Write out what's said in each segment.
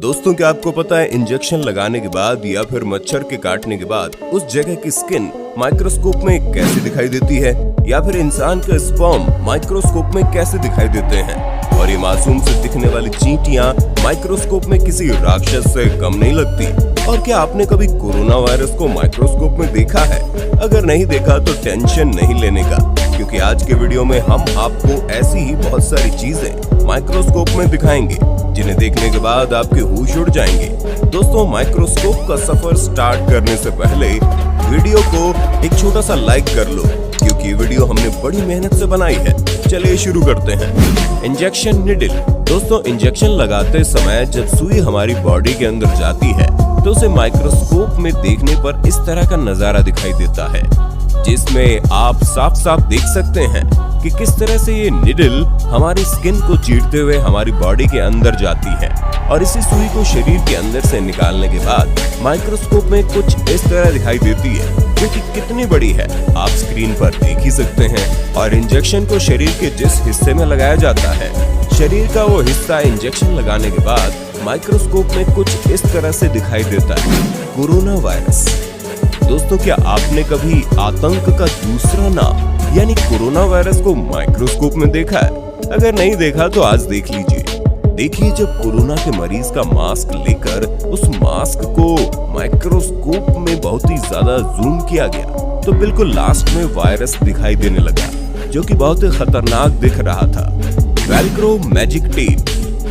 दोस्तों, क्या आपको पता है इंजेक्शन लगाने के बाद या फिर मच्छर के काटने के बाद उस जगह की स्किन माइक्रोस्कोप में कैसे दिखाई देती है, या फिर इंसान का स्पर्म माइक्रोस्कोप में कैसे दिखाई देते हैं, और ये मासूम से दिखने वाली चींटियां माइक्रोस्कोप में किसी राक्षस से कम नहीं लगती। और क्या आपने कभी कोरोना वायरस को माइक्रोस्कोप में देखा है? अगर नहीं देखा तो टेंशन नहीं लेने का, क्योंकि आज के वीडियो में हम आपको ऐसी ही बहुत सारी चीजें माइक्रोस्कोप में दिखाएंगे जिन्हें देखने के बाद आपके होश उड़ जाएंगे। दोस्तों, माइक्रोस्कोप का सफर स्टार्ट करने से पहले वीडियो को एक छोटा सा लाइक कर लो, क्योंकि ये वीडियो हमने बड़ी मेहनत से बनाई है। चलिए शुरू करते हैं। Injection needle. दोस्तों, इंजेक्शन लगाते समय जब सुई हमारी बॉडी के अंदर जाती है तो उसे माइक्रोस्कोप में देखने पर इस तरह का नजारा दिखाई देता है, जिसमें आप साफ साफ देख सकते हैं कि किस तरह से ये निडल हमारी स्किन को चीरते हुए हमारी बॉडी के अंदर जाती है, और इसी सुई को शरीर के अंदर से निकालने के बाद माइक्रोस्कोप में कुछ इस तरह दिखाई देती है, जो कि कितनी बड़ी है आप स्क्रीन पर देख ही सकते हैं। और इंजेक्शन को शरीर के जिस हिस्से में लगाया जाता है, शरीर का वो हिस्सा इंजेक्शन लगाने के बाद माइक्रोस्कोप में कुछ इस तरह से दिखाई देता है। Corona virus. दोस्तों, क्या आपने कभी आतंक का दूसरा नाम यानी कोरोना वायरस को माइक्रोस्कोप में देखा है? अगर नहीं देखा तो आज देख लीजिए। देखिए, जब कोरोना के मरीज का मास्क लेकर उस मास्क को माइक्रोस्कोप में बहुत ही ज्यादा जूम किया गया तो बिल्कुल लास्ट में वायरस दिखाई देने लगा, जो कि बहुत ही खतरनाक दिख रहा था। Velcro magic tape.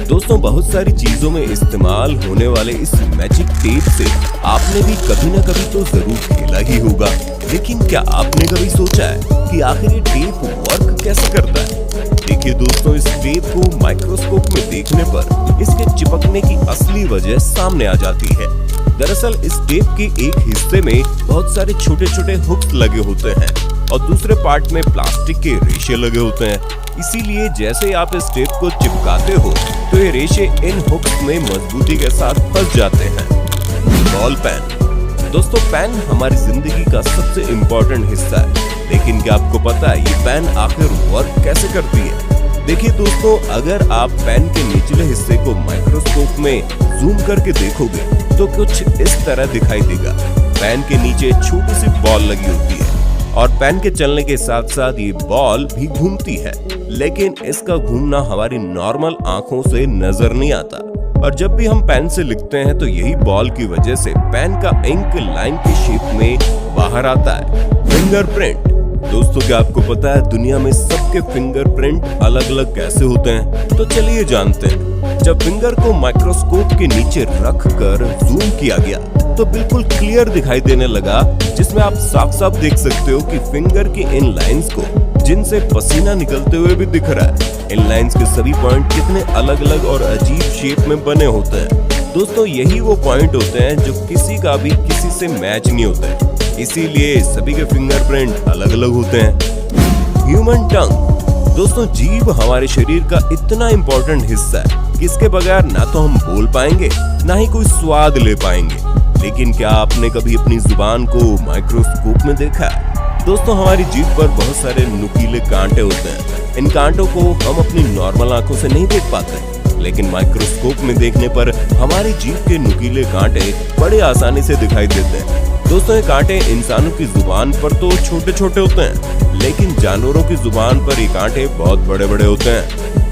दोस्तों, बहुत सारी चीजों में इस्तेमाल होने वाले इस मैजिक टेप से आपने भी कभी न कभी तो जरूर खेला ही होगा, लेकिन क्या आपने कभी सोचा है कि आखिर ये टेप वर्क कैसे करता है? देखिए दोस्तों, इस टेप को माइक्रोस्कोप में देखने पर इसके चिपकने की असली वजह सामने आ जाती है। दरअसल इस टेप के एक हिस्से में बहुत सारे छोटे छोटे हुक्स लगे होते हैं और दूसरे पार्ट में प्लास्टिक के रेशे लगे होते हैं। इसीलिए जैसे आप इस टेप को चिपकाते हो तो ये रेशे इन हुक्स में मजबूती के साथ फंस जाते हैं। Ball pen. दोस्तों, पेन हमारी जिंदगी का सबसे इम्पोर्टेंट हिस्सा है, लेकिन क्या आपको पता है ये पेन आखिर वर्क कैसे करती है? देखिए दोस्तों, अगर आप पेन के निचले हिस्से को माइक्रोस्कोप में जूम करके देखोगे तो कुछ इस तरह दिखाई देगा। पेन के नीचे छोटी सी बॉल लगी होती है और पेन के चलने के साथ साथ ये बॉल भी घूमती है, लेकिन इसका घूमना हमारी नॉर्मल आंखों से नजर नहीं आता। और जब भी हम पेन से लिखते हैं तो यही बॉल की वजह से पेन का इंक लाइन की शेप में बाहर आता है। फिंगरप्रिंट। दोस्तों, क्या आपको पता है दुनिया में सबके फिंगरप्रिंट अलग अलग कैसे होते हैं? तो चलिए जानते हैं। जब फिंगर को माइक्रोस्कोप के नीचे रख कर जूम किया गया तो बिल्कुल क्लियर दिखाई देने लगा, जिसमें आप साफ साफ देख सकते हो कि फिंगर की इन लाइंस को, जिनसे पसीना निकलते हुए भी दिख रहा है, इन लाइंस के सभी पॉइंट कितने अलग अलग और अजीब शेप में बने होते हैं। दोस्तों, यही वो पॉइंट होते हैं जो किसी का भी किसी से मैच नहीं होते, इसीलिए सभी के फिंगरप्रिंट अलग अलग होते हैं। ह्यूमन टंग। दोस्तों, जीभ हमारे शरीर का इतना इम्पोर्टेंट हिस्सा है कि इसके बगैर ना तो हम बोल पाएंगे ना ही कोई स्वाद ले पाएंगे। लेकिन क्या आपने कभी अपनी जुबान को माइक्रोस्कोप में देखा है? दोस्तों, हमारी जीभ पर बहुत सारे नुकीले कांटे होते हैं। इन कांटों को हम अपनी नॉर्मल आंखों से नहीं देख पाते, लेकिन माइक्रोस्कोप में देखने पर हमारी जीभ के नुकीले कांटे बड़े आसानी से दिखाई देते हैं। दोस्तों, ये कांटे इंसानों की जुबान पर तो छोटे छोटे होते हैं, लेकिन जानवरों की जुबान पर ये कांटे बहुत बड़े बड़े होते हैं।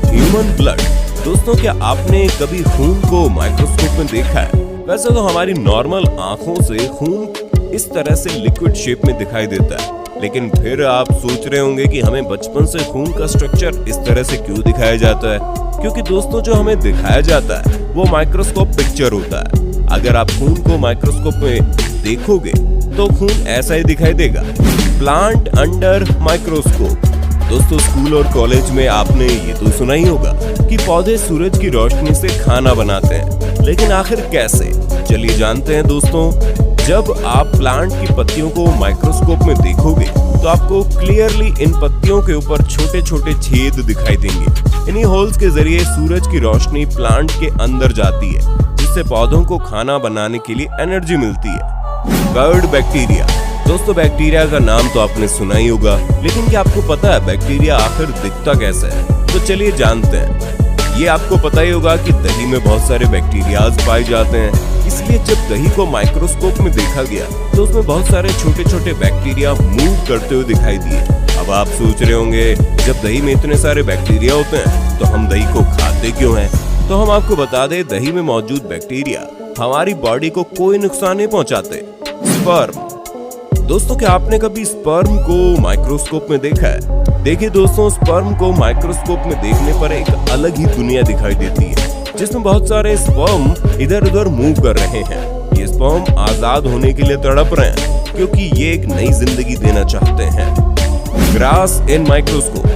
Human blood. दोस्तों, क्या आपने कभी खून को माइक्रोस्कोप में देखा है? वैसे तो हमारी नॉर्मल आंखों से खून इस तरह से लिक्विड शेप में दिखाई देता है, लेकिन फिर आप सोच रहे होंगे कि हमें बचपन से खून का स्ट्रक्चर इस तरह से क्यों दिखाया जाता है? क्योंकि दोस्तों, जो हमें दिखाया जाता है वो माइक्रोस्कोप पिक्चर होता है। अगर आप खून को माइक्रोस्कोप में देखोगे तो खून ऐसा ही दिखाई देगा। Plant under microscope. दोस्तों, स्कूल और कॉलेज में आपने ये तो सुना ही होगा कि पौधे सूरज की रोशनी से खाना बनाते हैं, लेकिन आखिर कैसे? चलिए जानते हैं दोस्तों। जब आप प्लांट की पत्तियों को माइक्रोस्कोप में देखोगे तो आपको क्लियरली इन पत्तियों के ऊपर छोटे छोटे छेद दिखाई देंगे। इन्हीं होल्स के जरिए सूरज की रोशनी प्लांट के अंदर जाती है, जिससे पौधों को खाना बनाने के लिए एनर्जी मिलती है। Curd bacteria. दोस्तों, बैक्टीरिया का नाम तो आपने सुना ही होगा, लेकिन क्या आपको पता है बैक्टीरिया आखिर दिखता कैसे है? तो चलिए जानते हैं। ये आपको पता ही होगा कि दही में बहुत सारे बैक्टीरियाज पाए जाते हैं, इसलिए जब दही को माइक्रोस्कोप में देखा गया तो उसमें बहुत सारे छोटे छोटे बैक्टीरिया मूव करते हुए दिखाई दिए। अब आप सोच रहे होंगे, जब दही में इतने सारे बैक्टीरिया होते हैं तो हम दही को खाते क्यों हैं? तो हम आपको बता दें, दही में मौजूद बैक्टीरिया हमारी बॉडी को कोई नुकसान नहीं पहुंचाते। स्पर्म। दोस्तों, क्या आपने कभी स्पर्म को माइक्रोस्कोप में देखा है? देखिए दोस्तों, स्पर्म को माइक्रोस्कोप में देखने पर एक अलग ही दुनिया दिखाई देती है, जिसमें बहुत सारे स्पर्म इधर उधर मूव कर रहे हैं। ये स्पर्म आजाद होने के लिए तड़प रहे हैं, क्योंकि ये एक नई जिंदगी देना चाहते हैं। ग्रास इन माइक्रोस्कोप।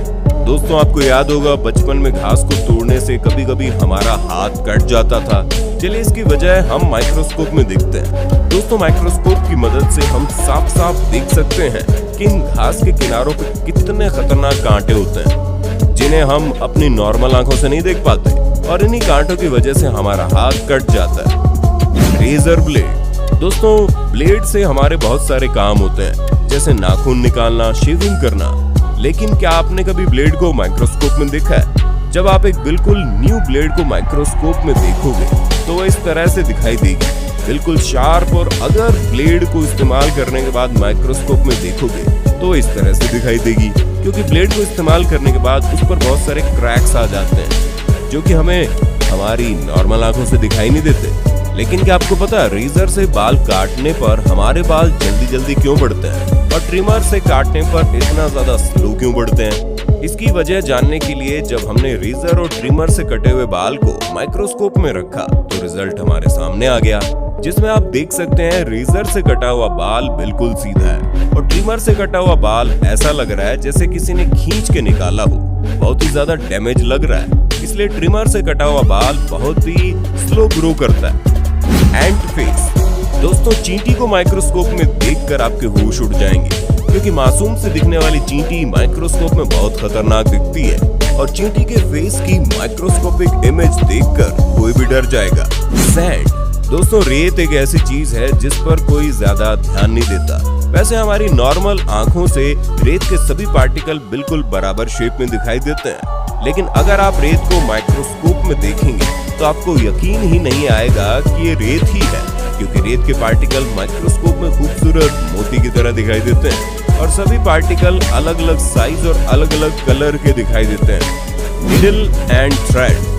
दोस्तों, आपको याद होगा बचपन में घास को तोड़ने से कभी कभी हमारा हाथ कट जाता था। चलिए, इसकी वजह हम माइक्रोस्कोप में देखते हैं। दोस्तों, माइक्रोस्कोप की मदद से हम साफ साफ देख सकते हैं कि इन घास के किनारों पर कितने खतरनाक कांटे होते हैं, जिन्हें हम अपनी नॉर्मल आंखों से नहीं देख पाते, और इन्हीं कांटों की वजह से हमारा हाथ कट जाता है। Razor blade. दोस्तों, ब्लेड से हमारे बहुत सारे काम होते हैं, जैसे नाखून निकालना, शेविंग करना। लेकिन क्या आपने कभी ब्लेड को माइक्रोस्कोप में देखा है? जब आप एक बिल्कुल न्यू ब्लेड को माइक्रोस्कोप में देखोगे तो वो इस तरह से दिखाई देगी, बिल्कुल शार्प। और अगर ब्लेड को इस्तेमाल करने के बाद माइक्रोस्कोप में देखोगे तो इस तरह से दिखाई देगी, क्योंकि ब्लेड को इस्तेमाल करने के बाद उस पर बहुत सारे क्रैक्स आ जाते हैं, जो कि हमें हमारी नॉर्मल आंखों से दिखाई नहीं देते। लेकिन क्या आपको पता है, रेजर से बाल काटने पर हमारे बाल जल्दी जल्दी क्यों बढ़ते हैं, और ट्रिमर से काटने पर इतना ज्यादा स्लो क्यों बढ़ते हैं? इसकी वजह जानने के लिए जब हमने रेजर और ट्रिमर से कटे हुए बाल को माइक्रोस्कोप में रखा तो रिजल्ट हमारे सामने आ गया, जिसमें आप देख सकते हैं रेजर से कटा हुआ बाल बिल्कुल सीधा है, और ट्रिमर से कटा हुआ बाल ऐसा लग रहा है जैसे किसी ने खींच के निकाला हो। बहुत ही ज्यादा डैमेज लग रहा है, इसलिए ट्रिमर से कटा हुआ बाल बहुत ही स्लो ग्रो करता है। एंट फेस। दोस्तों, चींटी को माइक्रोस्कोप में देखकर आपके होश उड़ जाएंगे, क्योंकि मासूम से दिखने वाली चींटी माइक्रोस्कोप में बहुत खतरनाक दिखती है, और चींटी के फेस की माइक्रोस्कोपिक इमेज देखकर कोई भी डर जाएगा। सैंड। दोस्तों, रेत एक ऐसी चीज है जिस पर कोई ज्यादा ध्यान नहीं देता। वैसे हमारी नॉर्मल आंखों से रेत के सभी पार्टिकल बिल्कुल बराबर शेप में दिखाई देते हैं, लेकिन अगर आप रेत को माइक्रोस्कोप में देखेंगे तो आपको यकीन ही नहीं आएगा कि ये रेत ही है, क्योंकि रेत के पार्टिकल माइक्रोस्कोप में खूबसूरत मोती की तरह दिखाई देते हैं, और सभी पार्टिकल अलग अलग साइज और अलग अलग कलर के दिखाई देते हैं। Needle and thread.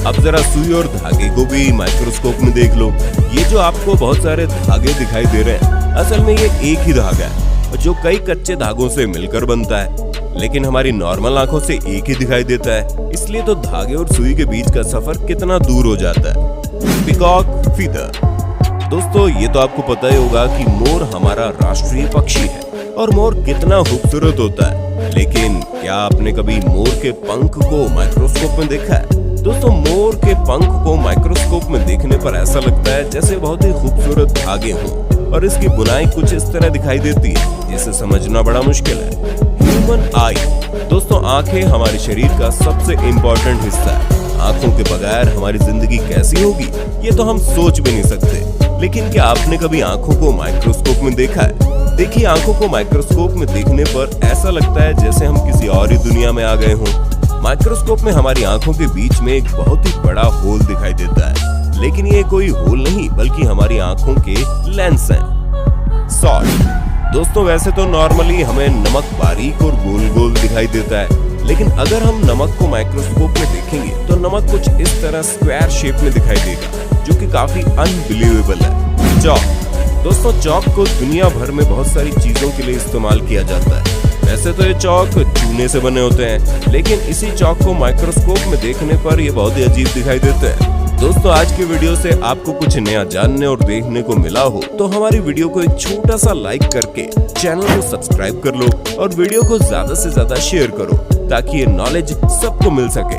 अब जरा सुई और धागे को भी माइक्रोस्कोप में देख लो। ये जो आपको बहुत सारे धागे दिखाई दे रहे हैं, असल में ये एक ही धागा है जो कई कच्चे धागों से मिलकर बनता है, लेकिन हमारी नॉर्मल आंखों से एक ही दिखाई देता है। इसलिए तो धागे और सुई के बीच का सफर कितना दूर हो जाता है। Peacock feather. दोस्तों, ये तो आपको पता ही होगा कि मोर हमारा राष्ट्रीय पक्षी है, और मोर कितना खूबसूरत होता है। लेकिन क्या आपने कभी मोर के पंख को माइक्रोस्कोप में देखा है? दोस्तों, मोर के पंख को माइक्रोस्कोप में देखने पर ऐसा लगता है जैसे बहुत ही खूबसूरत धागे हों, और इसकी बुनाई कुछ इस तरह दिखाई देती है जिसे समझना बड़ा मुश्किल है। ह्यूमन आई। दोस्तों, आंखें हमारे शरीर का सबसे इम्पोर्टेंट हिस्सा है। आंखों के बगैर हमारी जिंदगी कैसी होगी, ये तो हम सोच भी नहीं सकते। लेकिन क्या आपने कभी आंखों को माइक्रोस्कोप में देखा है? देखिए, आंखों को माइक्रोस्कोप में देखने पर ऐसा लगता है जैसे हम किसी और ही दुनिया में आ गए हों। माइक्रोस्कोप में हमारी आंखों के बीच में एक बहुत ही बड़ा होल दिखाई देता है, लेकिन ये कोई होल नहीं बल्कि हमारी आंखों के लेंस हैं। सॉल्ट। दोस्तों, वैसे तो नॉर्मली हमें नमक बारीक और गोल गोल दिखाई देता है, लेकिन अगर हम नमक को माइक्रोस्कोप में देखेंगे तो नमक कुछ इस तरह स्क्वायर शेप में दिखाई देगा, जो कि काफी अनबिलीवेबल है। चॉक। दोस्तों, चॉक को दुनिया भर में बहुत सारी चीजों के लिए इस्तेमाल किया जाता है। वैसे तो ये चॉक चूने से बने होते हैं, लेकिन इसी चॉक को माइक्रोस्कोप में देखने पर ये बहुत ही अजीब दिखाई देते हैं। दोस्तों, आज की वीडियो से आपको कुछ नया जानने और देखने को मिला हो तो हमारी वीडियो को एक छोटा सा लाइक करके चैनल को सब्सक्राइब कर लो, और वीडियो को ज्यादा से ज्यादा शेयर करो, ताकि ये नॉलेज सबको मिल सके।